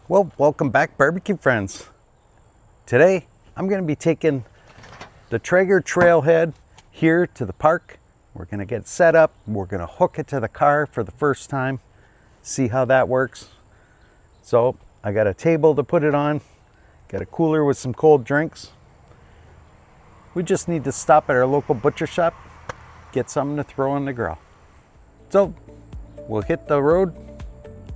Well, welcome back, barbecue friends. Today, I'm going to be taking the Traeger Trailhead here to the park. We're going to get set up. We're going to hook it to the car for the first time, see how that works. So, I got a table to put it on, got a cooler with some cold drinks. We just need to stop at our local butcher shop, get something to throw on the grill. So, we'll hit the road,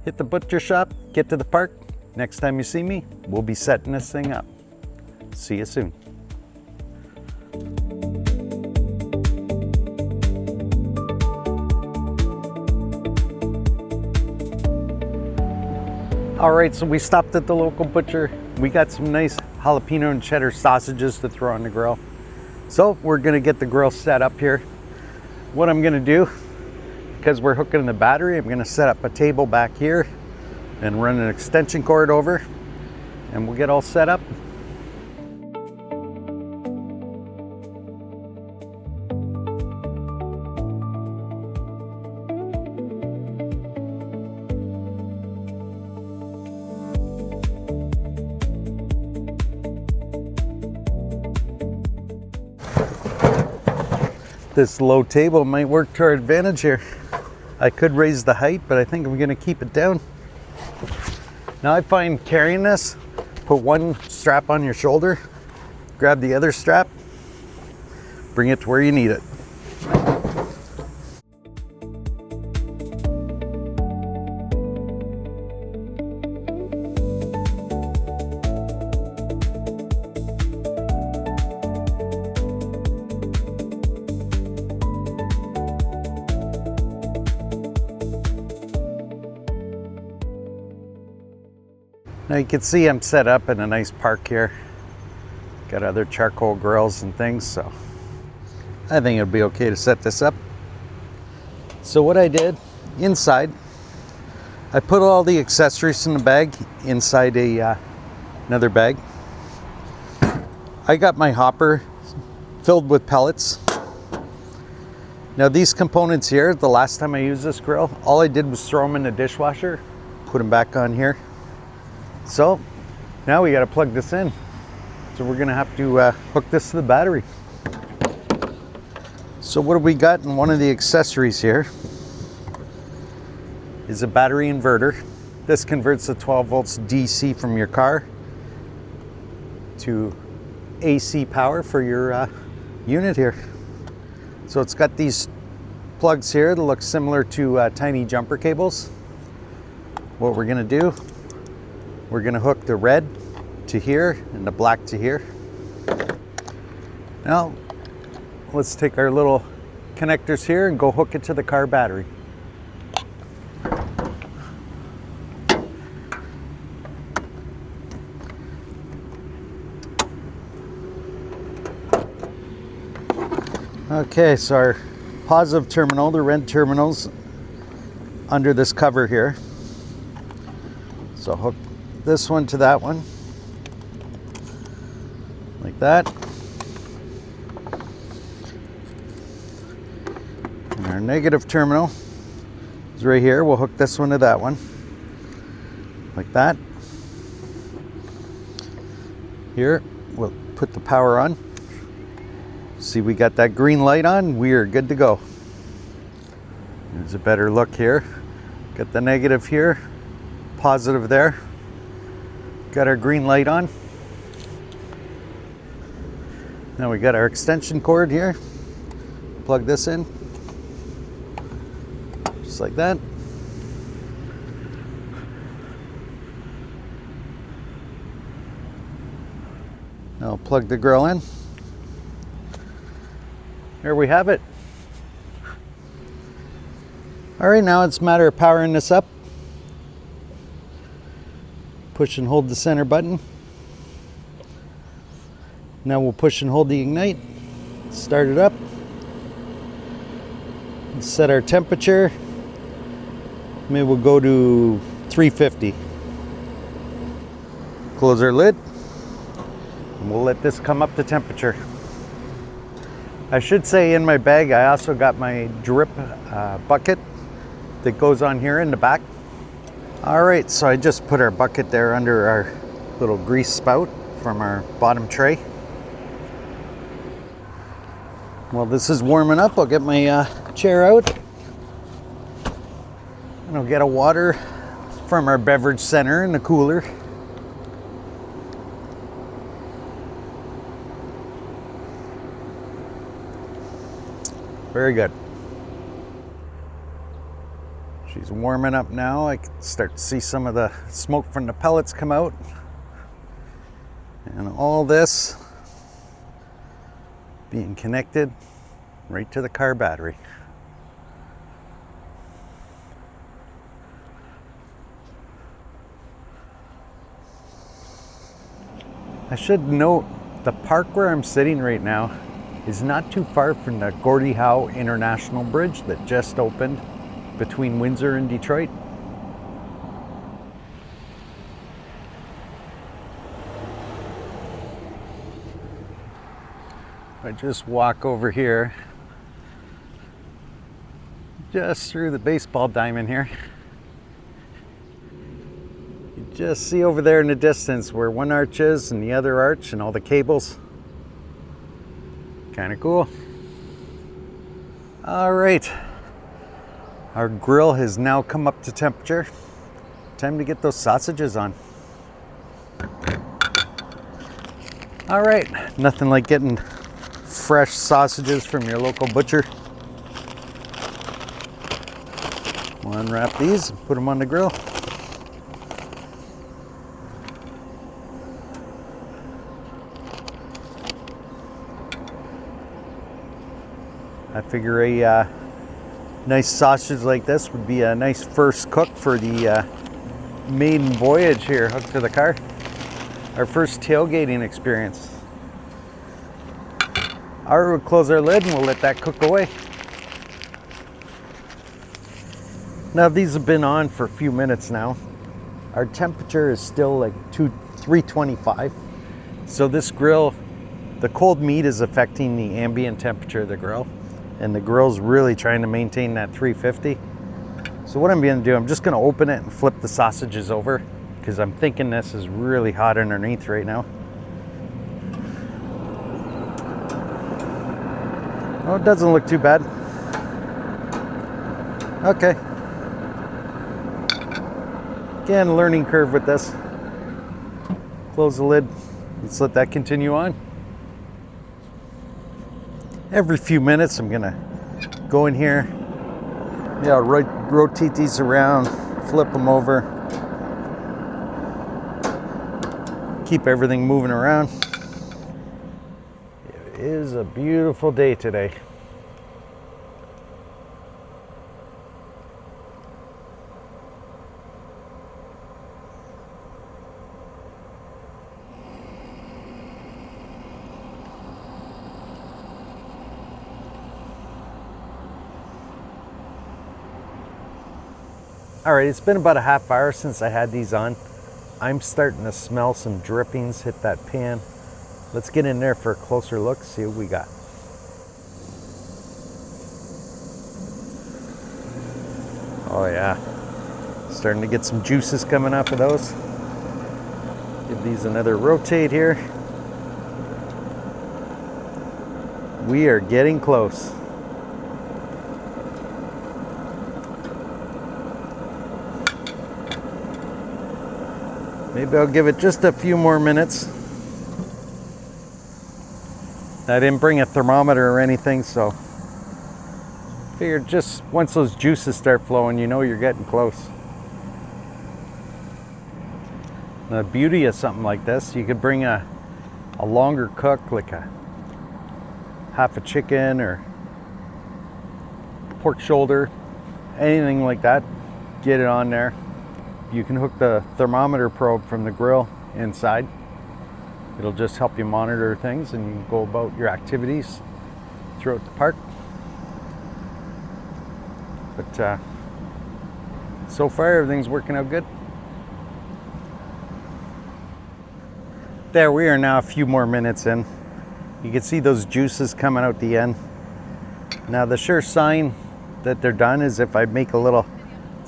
hit the butcher shop, get to the park. Next time you see me, we'll be setting this thing up. See you soon. All right, so we stopped at the local butcher. We got some nice jalapeno and cheddar sausages to throw on the grill. So we're gonna get the grill set up here. What I'm gonna do, because we're hooking the battery, I'm gonna set up a table back here and run an extension cord over, and we'll get all set up. This low table might work to our advantage here. I could raise the height, but I think I'm gonna keep it down. Now I find carrying this, put one strap on your shoulder, grab the other strap, bring it to where you need it. Now you can see I'm set up in a nice park here. Got other charcoal grills and things, so I think it'll be okay to set this up. So what I did inside, I put all the accessories in the bag inside another bag. I got my hopper filled with pellets. Now these components here, the last time I used this grill, all I did was throw them in the dishwasher, put them back on here. So now we got to plug this in. So we're gonna have to hook this to the battery. So what have we got in one of the accessories here is a battery inverter. This converts the 12 volts DC from your car to AC power for your unit here. So it's got these plugs here that look similar to tiny jumper cables. What we're gonna do, we're gonna hook the red to here and the black to here. Now, let's take our little connectors here and go hook it to the car battery. Okay, so our positive terminal, the red terminal's under this cover here. So hook this one to that one, like that. And our negative terminal is right here. We'll hook this one to that one, like that. Here, we'll put the power on. See, we got that green light on. We are good to go. There's a better look here. Got the negative here, positive there. Got our green light on. Now we got our extension cord here. Plug this in, just like that. Now plug the grill in. There we have it. All right, now it's a matter of powering this up. Push and hold the center button. Now we'll push and hold the ignite. Start it up. Set our temperature. Maybe we'll go to 350. Close our lid. And we'll let this come up to temperature. I should say in my bag I also got my drip bucket that goes on here in the back. All right, so I just put our bucket there under our little grease spout from our bottom tray. While this is warming up, I'll get my chair out and I'll get a water from our beverage center in the cooler. Very good. She's warming up now. I can start to see some of the smoke from the pellets come out. And all this being connected right to the car battery. I should note the park where I'm sitting right now is not too far from the Gordie Howe International Bridge that just opened between Windsor and Detroit. I just walk over here, just through the baseball diamond here. You just see over there in the distance where one arch is and the other arch and all the cables. Kind of cool. All right, our grill has now come up to temperature. Time to get those sausages on. All right, nothing like getting fresh sausages from your local butcher. We'll unwrap these and put them on the grill. I figure a nice sausage like this would be a nice first cook for the maiden voyage here hooked to the car. Our first tailgating experience. All right, we'll close our lid and we'll let that cook away. Now these have been on for a few minutes now. Our temperature is still like 325. So this grill, the cold meat is affecting the ambient temperature of the grill. And the grill's really trying to maintain that 350. So what I'm gonna do, I'm just gonna open it and flip the sausages over because I'm thinking this is really hot underneath right now. Oh, it doesn't look too bad. Okay. Again, learning curve with this. Close the lid. Let's let that continue on. Every few minutes, I'm gonna go in here. Yeah, rotate these around, flip them over. Keep everything moving around. It is a beautiful day today. All right, it's been about a half hour since I had these on. I'm starting to smell some drippings hit that pan. Let's get in there for a closer look, see what we got. Oh yeah, starting to get some juices coming up of those. Give these another rotate here. We are getting close. Maybe I'll give it just a few more minutes. I didn't bring a thermometer or anything, so figured just once those juices start flowing, you know you're getting close. The beauty of something like this, you could bring a longer cook, like a half a chicken or pork shoulder, anything like that, get it on there. You can hook the thermometer probe from the grill inside. It'll just help you monitor things and you can go about your activities throughout the park. But so far everything's working out good. There, we are now a few more minutes in. You can see those juices coming out the end. Now the sure sign that they're done is if I make a little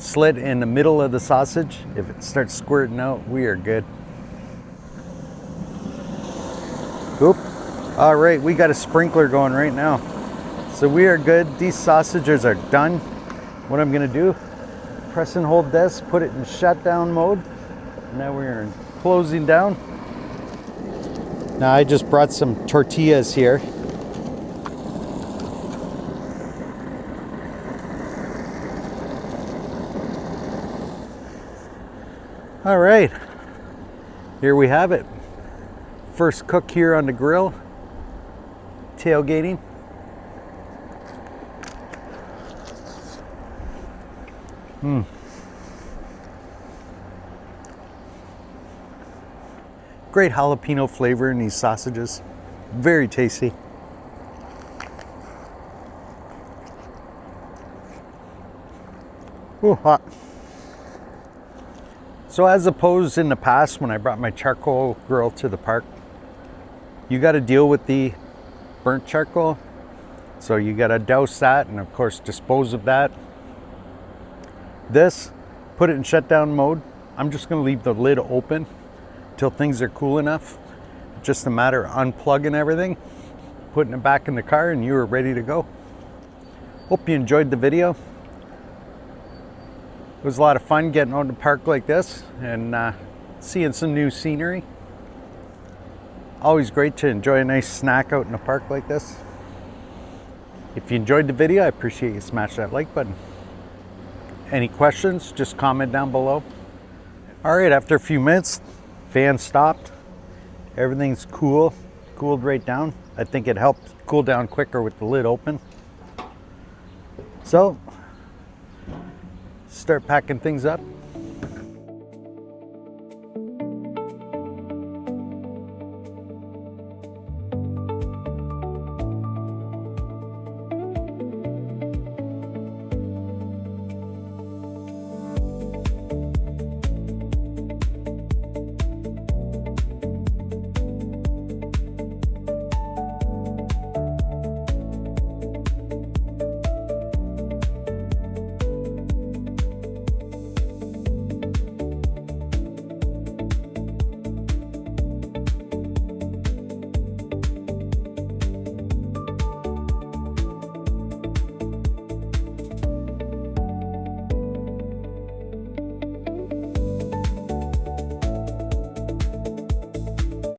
slit in the middle of the sausage. If it starts squirting out, we are good. Oop. All right, we got a sprinkler going right now. So we are good. These sausages are done. What I'm gonna do, press and hold this, put it in shutdown mode. Now we're in closing down. Now I just brought some tortillas here. All right, here we have it. First cook here on the grill, tailgating. Great jalapeno flavor in these sausages. Very tasty. Ooh, hot. So as opposed in the past when I brought my charcoal grill to the park, you got to deal with the burnt charcoal. So you got to douse that and of course dispose of that. This, put it in shutdown mode. I'm just going to leave the lid open till things are cool enough. Just a matter of unplugging everything, putting it back in the car, and you are ready to go. Hope you enjoyed the video. It was a lot of fun getting out in the park like this and seeing some new scenery. Always great to enjoy a nice snack out in the park like this. If you enjoyed the video, I appreciate you smash that like button. Any questions, just comment down below. All right, after a few minutes, fan stopped. Everything's cooled right down. I think it helped cool down quicker with the lid open. So, start packing things up.